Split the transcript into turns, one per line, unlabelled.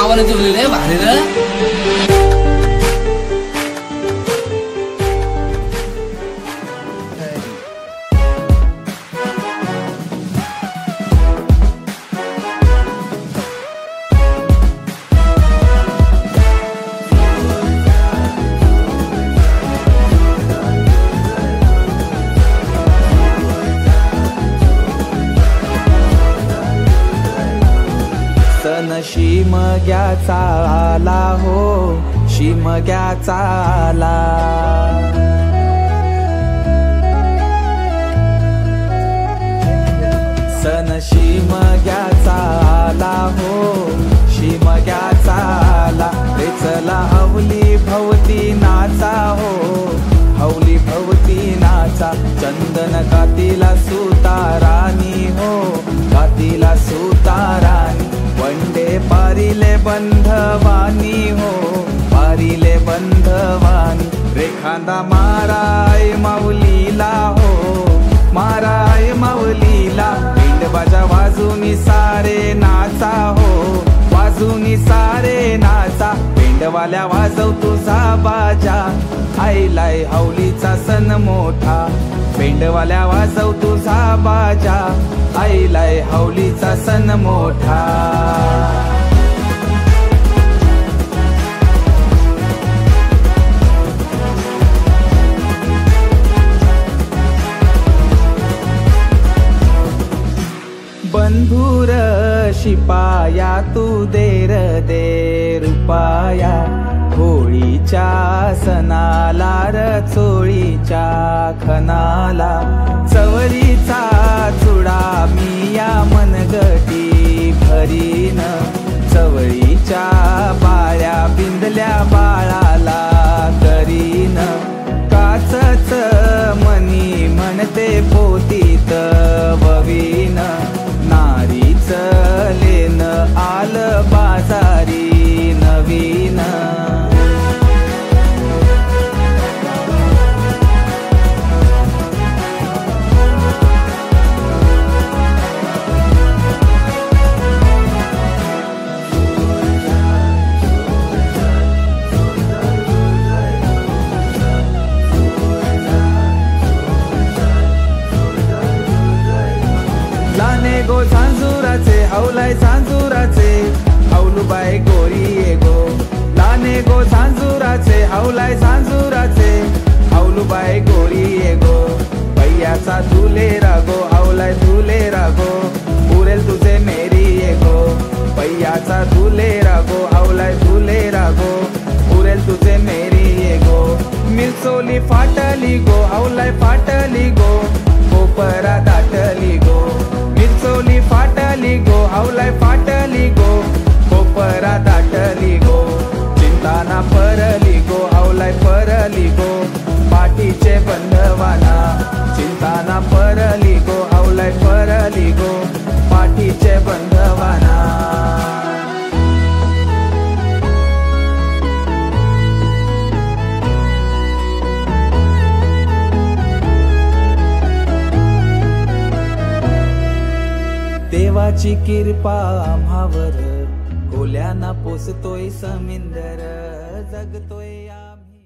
नावाने ठेवलेलं आहे भारी ना.
शिमग्याचा आला हो, शिमग्याचा आला. सण शिमग्याचा आला हो, शिमग्याचा आला. रे चला हवली भवती नाचा हो, हवली भवती नाचा. चंदन कातीला सुतारानी हो, कातीला सुतारानी. वंडे पारिले बंधवानी हो, पारिले बंधवानी. रेखांदा माराय माऊलीला हो, माराय माऊलीला. पिंडबाजा वाजूनी सारे नाचा हो, वाजूनी सारे नाचा. पिंडवाल्या वाजव तुझा बाजा, आईलाय हवलीचा सण मोठा. पिंडवाल्या वाजव तुझा बाजा, आईलाय हवलीचा सण मोठा. बंधुर शिपाया तू देर दे रुपाया. होळीच्या सणाला र चोळीच्या खनाला. चवरीचा चुडा मिया मनगटी भरीन. चवळीच्या बाळ्या बिंदल्या बाळाला करीन. काचच मनी म्हणते पोतीत ववीन. नारीच लेन आल बाजारी नवीन. लाने गो झांजुराचे हवलाय झांजुराचे. हवलूबाई गोरी ये गो. लाने गो झांजुराचे हवलाय झांजुराचे. हवलूबाई गोरी ये गो. पैयाचा झुले रागो, हवलाय झुले रागो. उरेल तुझे मेरी ये गो. पैयाचा झुले रागो, हवलाय झुले रागो. उरेल तुझे मेरी ये गो. मिरचोली फाटली गो, हवलाय फाटली गो. कोपरा दाटली गो. मिरचोली फाटली गो, हवलाय फाटली गो. कोपरा दाटली गो. चिंताना परली गो, हवलाय परली गो. पाठीचे बंधवाना. चिंताना परली गो, हवलाय परली गो. पाठीचे बंधवाना. देवाची कृपा आम्हावर. कोल्याना पोसतोय समिंदर. जगतोय आम्ही.